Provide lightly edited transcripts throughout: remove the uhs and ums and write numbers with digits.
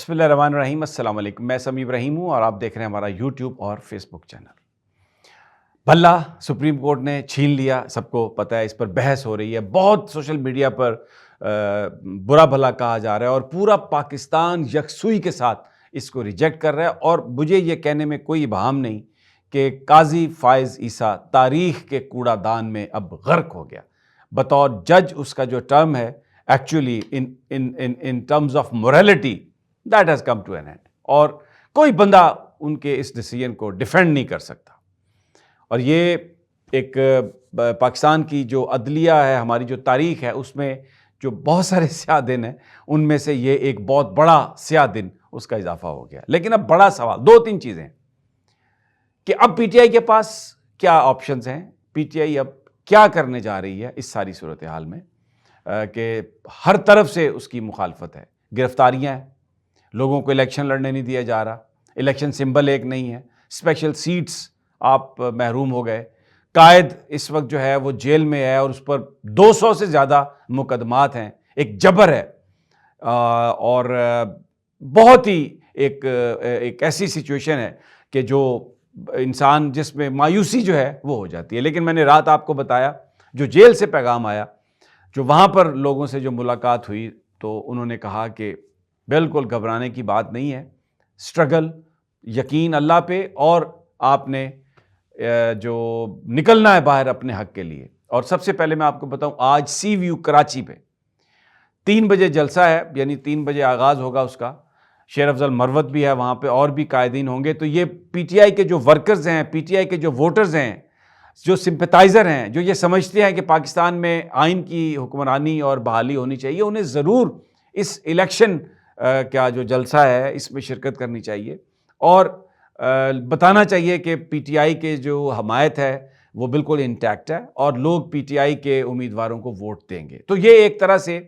بسم اللہ الرحمن الرحیم۔ السلام علیکم، میں سمیع ابراہیم ہوں اور آپ دیکھ رہے ہیں ہمارا یوٹیوب اور فیس بک چینل۔ بھلا سپریم کورٹ نے چھین لیا، سب کو پتہ ہے، اس پر بحث ہو رہی ہے، بہت سوشل میڈیا پر برا بھلا کہا جا رہا ہے اور پورا پاکستان یکسوئی کے ساتھ اس کو ریجیکٹ کر رہا ہے۔ اور مجھے یہ کہنے میں کوئی ابہام نہیں کہ قاضی فائز عیسیٰ تاریخ کے کوڑا دان میں اب غرق ہو گیا۔ بطور جج اس کا جو ٹرم ہے actually in terms of morality that has come to an end, اور کوئی بندہ ان کے اس ڈیسیجن کو ڈیفینڈ نہیں کر سکتا۔ اور یہ ایک پاکستان کی جو عدلیہ ہے، ہماری جو تاریخ ہے، اس میں جو بہت سارے سیاہ دن ہیں، ان میں سے یہ ایک بہت بڑا سیاہ دن اس کا اضافہ ہو گیا۔ لیکن اب بڑا سوال دو تین چیزیں ہیں کہ اب پی ٹی آئی کے پاس کیا آپشنز ہیں، پی ٹی آئی اب کیا کرنے جا رہی ہے اس ساری صورتحال میں، کہ ہر طرف سے اس کی مخالفت ہے، گرفتاریاں ہیں، لوگوں کو الیکشن لڑنے نہیں دیا جا رہا، الیکشن سمبل ایک نہیں ہے، اسپیشل سیٹس آپ محروم ہو گئے، قائد اس وقت جو ہے وہ جیل میں ہے اور اس پر 200 سے زیادہ مقدمات ہیں، ایک جبر ہے، اور بہت ہی ایک ایسی سچویشن ہے کہ جو انسان جس میں مایوسی جو ہے وہ ہو جاتی ہے۔ لیکن میں نے رات آپ کو بتایا جو جیل سے پیغام آیا، جو وہاں پر لوگوں سے جو ملاقات ہوئی، تو انہوں نے کہا کہ بالکل گھبرانے کی بات نہیں ہے، اسٹرگل، یقین اللہ پہ، اور آپ نے جو نکلنا ہے باہر اپنے حق کے لیے۔ اور سب سے پہلے میں آپ کو بتاؤں، آج سی ویو کراچی پہ 3 بجے جلسہ ہے، یعنی 3 بجے آغاز ہوگا اس کا، شیر افضل مروت بھی ہے وہاں پہ، اور بھی قائدین ہوں گے۔ تو یہ پی ٹی آئی کے جو ورکرز ہیں، پی ٹی آئی کے جو ووٹرز ہیں، جو سمپیتائزر ہیں، جو یہ سمجھتے ہیں کہ پاکستان میں آئین کی حکمرانی اور بحالی ہونی چاہیے، انہیں ضرور اس الیکشن کا جو جلسہ ہے اس میں شرکت کرنی چاہیے، اور بتانا چاہیے کہ پی ٹی آئی کے جو حمایت ہے وہ بالکل انٹیکٹ ہے، اور لوگ پی ٹی آئی کے امیدواروں کو ووٹ دیں گے۔ تو یہ ایک طرح سے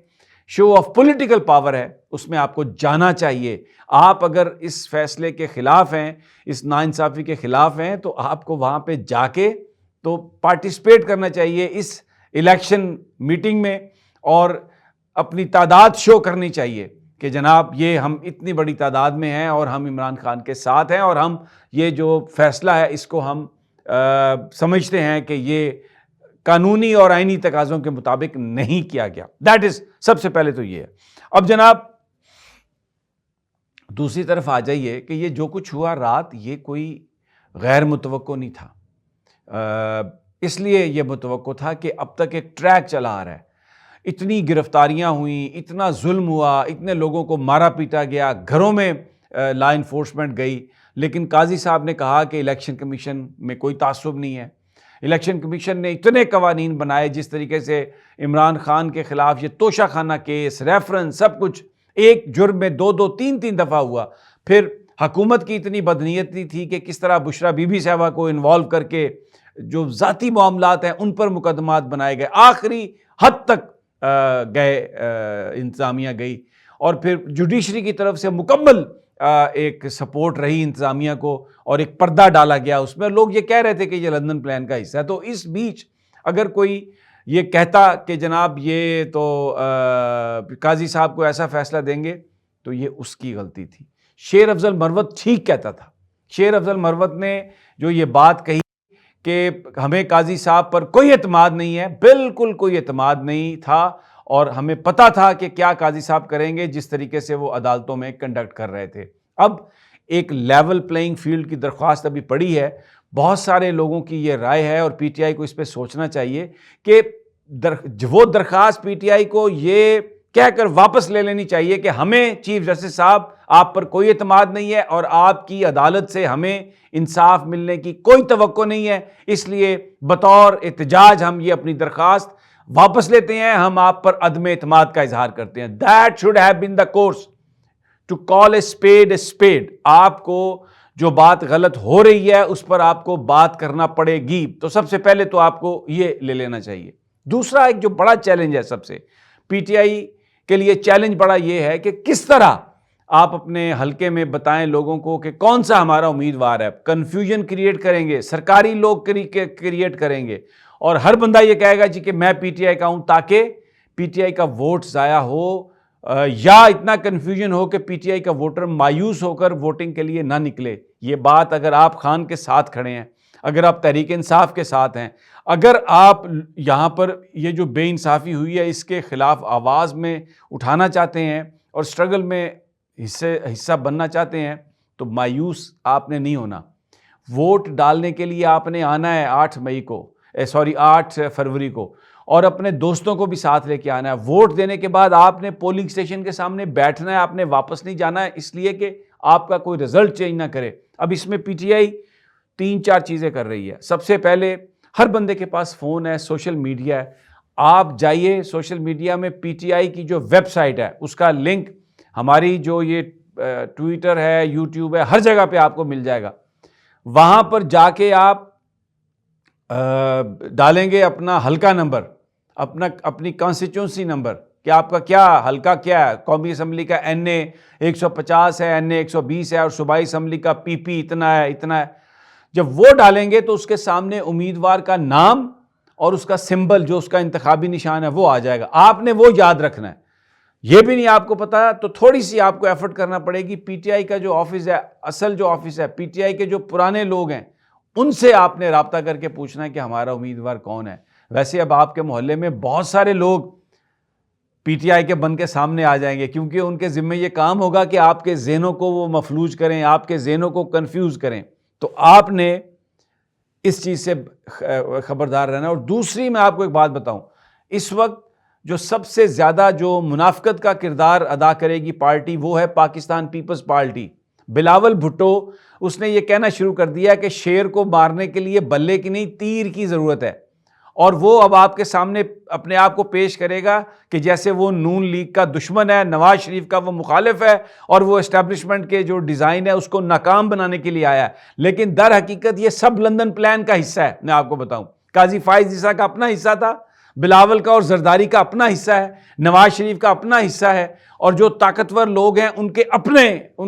شو آف پولیٹیکل پاور ہے، اس میں آپ کو جانا چاہیے۔ آپ اگر اس فیصلے کے خلاف ہیں، اس ناانصافی کے خلاف ہیں، تو آپ کو وہاں پہ جا کے تو پارٹیسپیٹ کرنا چاہیے اس الیکشن میٹنگ میں، اور اپنی تعداد شو کرنی چاہیے کہ جناب یہ ہم اتنی بڑی تعداد میں ہیں اور ہم عمران خان کے ساتھ ہیں، اور ہم یہ جو فیصلہ ہے اس کو ہم سمجھتے ہیں کہ یہ قانونی اور آئینی تقاضوں کے مطابق نہیں کیا گیا۔ دیٹ از سب سے پہلے تو یہ ہے۔ اب جناب دوسری طرف آ جائیے کہ یہ جو کچھ ہوا رات، یہ کوئی غیر متوقع نہیں تھا، اس لیے یہ متوقع تھا کہ اب تک ایک ٹریک چلا آ رہا ہے، اتنی گرفتاریاں ہوئیں، اتنا ظلم ہوا، اتنے لوگوں کو مارا پیٹا گیا، گھروں میں لا انفورسمنٹ گئی، لیکن قاضی صاحب نے کہا کہ الیکشن کمیشن میں کوئی تعصب نہیں ہے۔ الیکشن کمیشن نے اتنے قوانین بنائے، جس طریقے سے عمران خان کے خلاف یہ توشہ خانہ کیس، ریفرنس، سب کچھ ایک جرم میں 2 3 دفعہ ہوا۔ پھر حکومت کی اتنی بدنیتی تھی کہ کس طرح بشرا بی بی صاحبہ کو انوالو کر کے جو ذاتی معاملات ہیں ان پر مقدمات بنائے گئے، آخری حد تک گئے، انتظامیہ گئی، اور پھر جوڈیشری کی طرف سے مکمل ایک سپورٹ رہی انتظامیہ کو، اور ایک پردہ ڈالا گیا اس میں۔ لوگ یہ کہہ رہے تھے کہ یہ لندن پلان کا حصہ ہے۔ تو اس بیچ اگر کوئی یہ کہتا کہ جناب یہ تو قاضی صاحب کو ایسا فیصلہ دیں گے، تو یہ اس کی غلطی تھی۔ شیر افضل مروت ٹھیک کہتا تھا۔ شیر افضل مروت نے جو یہ بات کہی کہ ہمیں قاضی صاحب پر کوئی اعتماد نہیں ہے، بالکل کوئی اعتماد نہیں تھا، اور ہمیں پتہ تھا کہ کیا قاضی صاحب کریں گے جس طریقے سے وہ عدالتوں میں کنڈکٹ کر رہے تھے۔ اب ایک لیول پلینگ فیلڈ کی درخواست ابھی پڑی ہے، بہت سارے لوگوں کی یہ رائے ہے، اور پی ٹی آئی کو اس پہ سوچنا چاہیے کہ وہ درخواست پی ٹی آئی کو یہ کہہ کر واپس لے لینی چاہیے کہ ہمیں چیف جسٹس صاحب آپ پر کوئی اعتماد نہیں ہے، اور آپ کی عدالت سے ہمیں انصاف ملنے کی کوئی توقع نہیں ہے، اس لیے بطور احتجاج ہم یہ اپنی درخواست واپس لیتے ہیں، ہم آپ پر عدم اعتماد کا اظہار کرتے ہیں۔ That should have been the course to call a spade a spade۔ آپ کو جو بات غلط ہو رہی ہے اس پر آپ کو بات کرنا پڑے گی، تو سب سے پہلے تو آپ کو یہ لے لینا چاہیے۔ دوسرا ایک جو بڑا چیلنج ہے سب سے پی ٹی آئی کے لیے، چیلنج بڑا یہ ہے کہ کس طرح آپ اپنے حلقے میں بتائیں لوگوں کو کہ کون سا ہمارا امیدوار ہے۔ کنفیوژن کریٹ کریں گے، سرکاری لوگ کریٹ کریں گے، اور ہر بندہ یہ کہے گا جی کہ میں پی ٹی آئی کا ہوں، تاکہ پی ٹی آئی کا ووٹ ضائع ہو، یا اتنا کنفیوژن ہو کہ پی ٹی آئی کا ووٹر مایوس ہو کر ووٹنگ کے لیے نہ نکلے. یہ بات اگر آپ خان کے ساتھ کھڑے ہیں, اگر آپ تحریک انصاف کے ساتھ ہیں, اگر آپ یہاں پر یہ جو بے انصافی ہوئی ہے اس کے خلاف آواز میں اٹھانا چاہتے ہیں اور اسٹرگل میں حصہ بننا چاہتے ہیں, تو مایوس آپ نے نہیں ہونا. ووٹ ڈالنے کے لیے آپ نے آنا ہے 8 فروری کو, اور اپنے دوستوں کو بھی ساتھ لے کے آنا ہے. ووٹ دینے کے بعد آپ نے پولنگ اسٹیشن کے سامنے بیٹھنا ہے, آپ نے واپس نہیں جانا ہے اس لیے کہ آپ کا کوئی رزلٹ چینج نہ کرے. اب اس میں پی ٹی آئی 3-4 چیزیں کر رہی ہے. سب سے پہلے ہر بندے کے پاس فون ہے, سوشل میڈیا ہے. آپ جائیے سوشل میڈیا میں, پی ٹی آئی کی جو ویب سائٹ ہے اس کا لنک ہماری جو یہ ٹویٹر ہے, یوٹیوب ہے, ہر جگہ پہ آپ کو مل جائے گا. وہاں پر جا کے آپ ڈالیں گے اپنا حلقہ نمبر, اپنی کانسٹیچوئنسی نمبر, کہ آپ کا کیا حلقہ کیا ہے. قومی اسمبلی کا NA 150 ہے, NA 120 ہے, اور صوبائی اسمبلی کا PP اتنا ہے. جب وہ ڈالیں گے تو اس کے سامنے امیدوار کا نام اور اس کا سمبل جو اس کا انتخابی نشان ہے وہ آ جائے گا. آپ نے وہ یاد رکھنا ہے. یہ بھی نہیں آپ کو پتا تو تھوڑی سی آپ کو ایفرٹ کرنا پڑے گی. پی ٹی آئی کا جو آفس ہے, اصل جو آفس ہے, پی ٹی آئی کے جو پرانے لوگ ہیں ان سے آپ نے رابطہ کر کے پوچھنا ہے کہ ہمارا امیدوار کون ہے. ویسے اب آپ کے محلے میں بہت سارے لوگ پی ٹی آئی کے بن کے سامنے آ جائیں گے, کیونکہ ان کے ذمہ یہ کام ہوگا کہ آپ کے ذہنوں کو وہ مفلوج کریں, آپ کے ذہنوں کو کنفیوز کریں. تو آپ نے اس چیز سے خبردار رہنا. اور دوسری میں آپ کو ایک بات بتاؤں, اس وقت جو سب سے زیادہ جو منافقت کا کردار ادا کرے گی پارٹی وہ ہے پاکستان پیپلز پارٹی. بلاول بھٹو اس نے یہ کہنا شروع کر دیا کہ شیر کو مارنے کے لیے بلے کی نہیں تیر کی ضرورت ہے, اور وہ اب آپ کے سامنے اپنے آپ کو پیش کرے گا کہ جیسے وہ نون لیگ کا دشمن ہے, نواز شریف کا وہ مخالف ہے, اور وہ اسٹیبلشمنٹ کے جو ڈیزائن ہے اس کو ناکام بنانے کے لیے آیا ہے. لیکن در حقیقت یہ سب لندن پلان کا حصہ ہے. میں آپ کو بتاؤں, قاضی فائز عیسیٰ کا اپنا حصہ تھا, بلاول کا اور زرداری کا اپنا حصہ ہے, نواز شریف کا اپنا حصہ ہے, اور جو طاقتور لوگ ہیں ان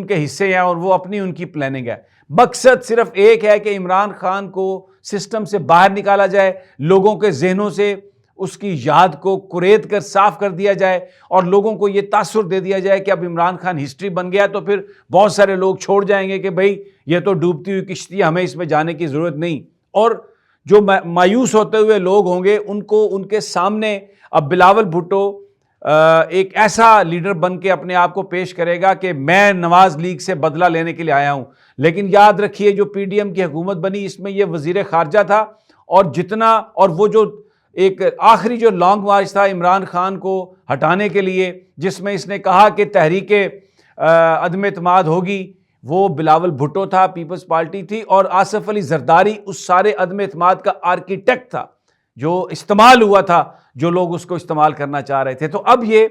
کے حصے ہیں, اور وہ اپنی ان کی پلاننگ ہے. مقصد صرف ایک ہے کہ عمران خان کو سسٹم سے باہر نکالا جائے, لوگوں کے ذہنوں سے اس کی یاد کو کریت کر صاف کر دیا جائے, اور لوگوں کو یہ تاثر دے دیا جائے کہ اب عمران خان ہسٹری بن گیا, تو پھر بہت سارے لوگ چھوڑ جائیں گے کہ بھئی یہ تو ڈوبتی ہوئی کشتی, ہمیں اس میں جانے کی ضرورت نہیں. اور جو مایوس ہوتے ہوئے لوگ ہوں گے ان کے سامنے اب بلاول بھٹو ایک ایسا لیڈر بن کے اپنے آپ کو پیش کرے گا کہ میں نواز لیگ سے بدلہ لینے کے لیے آیا ہوں. لیکن یاد رکھیے جو پی ڈی ایم کی حکومت بنی اس میں یہ وزیر خارجہ تھا, اور وہ جو ایک آخری جو لانگ مارچ تھا عمران خان کو ہٹانے کے لیے, جس میں اس نے کہا کہ تحریک عدم اعتماد ہوگی, وہ بلاول بھٹو تھا, پیپلز پارٹی تھی, اور آصف علی زرداری اس سارے عدم اعتماد کا آرکیٹیکٹ تھا جو استعمال ہوا تھا, جو لوگ اس کو استعمال کرنا چاہ رہے تھے. تو اب یہ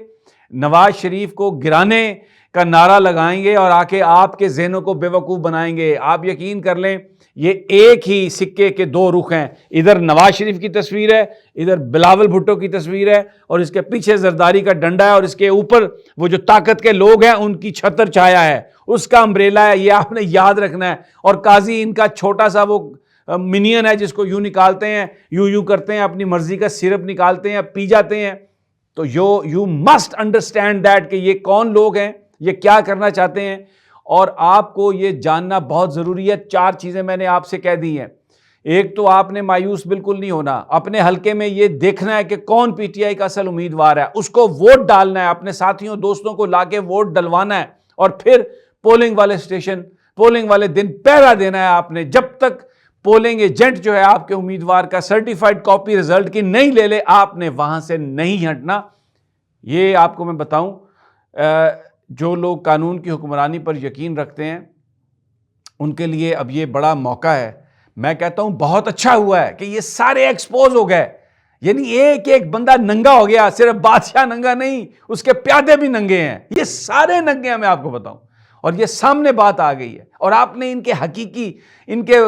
نواز شریف کو گرانے کا نعرہ لگائیں گے اور آ کے آپ کے ذہنوں کو بے وقوف بنائیں گے. آپ یقین کر لیں یہ ایک ہی سکے کے دو رخ ہیں, ادھر نواز شریف کی تصویر ہے, ادھر بلاول بھٹو کی تصویر ہے, اور اس کے پیچھے زرداری کا ڈنڈا ہے, اور اس کے اوپر وہ جو طاقت کے لوگ ہیں ان کی چھتر چھایا ہے, اس کا امبریلا ہے. یہ آپ نے یاد رکھنا ہے. اور قاضی ان کا چھوٹا سا وہ منین ہے جس کو یوں نکالتے ہیں, یوں کرتے ہیں, اپنی مرضی کا سرپ نکالتے ہیں, پی جاتے ہیں. تو یو مسٹ انڈرسٹینڈ دیٹ کہ یہ کون لوگ ہیں, یہ کیا کرنا چاہتے ہیں, اور آپ کو یہ جاننا بہت ضروری ہے. 4 چیزیں میں نے آپ سے کہہ دی ہیں. ایک تو آپ نے مایوس بالکل نہیں ہونا, اپنے حلقے میں یہ دیکھنا ہے کہ کون پی ٹی آئی کا اصل امیدوار ہے, اس کو ووٹ ڈالنا ہے, اپنے ساتھیوں دوستوں کو لا کے ووٹ ڈلوانا ہے, اور پھر پولنگ والے اسٹیشن پولنگ والے دن پہرا دینا ہے آپ نے. جب تک پولنگ ایجنٹ جو ہے آپ کے امیدوار کا سرٹیفائیڈ کاپی رزلٹ کی نہیں لے لے, آپ نے وہاں سے نہیں ہٹنا. یہ آپ کو میں بتاؤں, جو لوگ قانون کی حکمرانی پر یقین رکھتے ہیں ان کے لیے اب یہ بڑا موقع ہے. میں کہتا ہوں بہت اچھا ہوا ہے کہ یہ سارے ایکسپوز ہو گئے, یعنی ایک بندہ ننگا ہو گیا. صرف بادشاہ ننگا نہیں, اس کے پیادے بھی ننگے ہیں, یہ سارے ننگے ہیں. میں آپ کو بتاؤں, اور یہ سامنے بات آ گئی ہے, اور آپ نے ان کے حقیقی, ان کے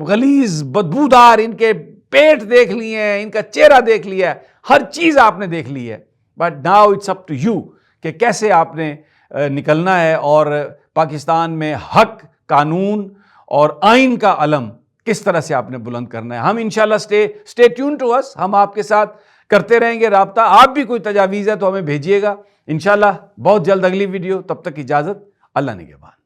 غلیظ بدبودار, ان کے پیٹ دیکھ لیے ہیں, ان کا چہرہ دیکھ لیا ہے, ہر چیز آپ نے دیکھ لی ہے. But now it's up to you کہ کیسے آپ نے نکلنا ہے, اور پاکستان میں حق, قانون اور آئین کا علم کس طرح سے آپ نے بلند کرنا ہے. ہم انشاءاللہ اسٹے ٹیون ٹو اس, ہم آپ کے ساتھ کرتے رہیں گے رابطہ. آپ بھی کوئی تجاویز ہے تو ہمیں بھیجیے گا. انشاءاللہ بہت جلد اگلی ویڈیو. تب تک اجازت. اللہ نگہبان.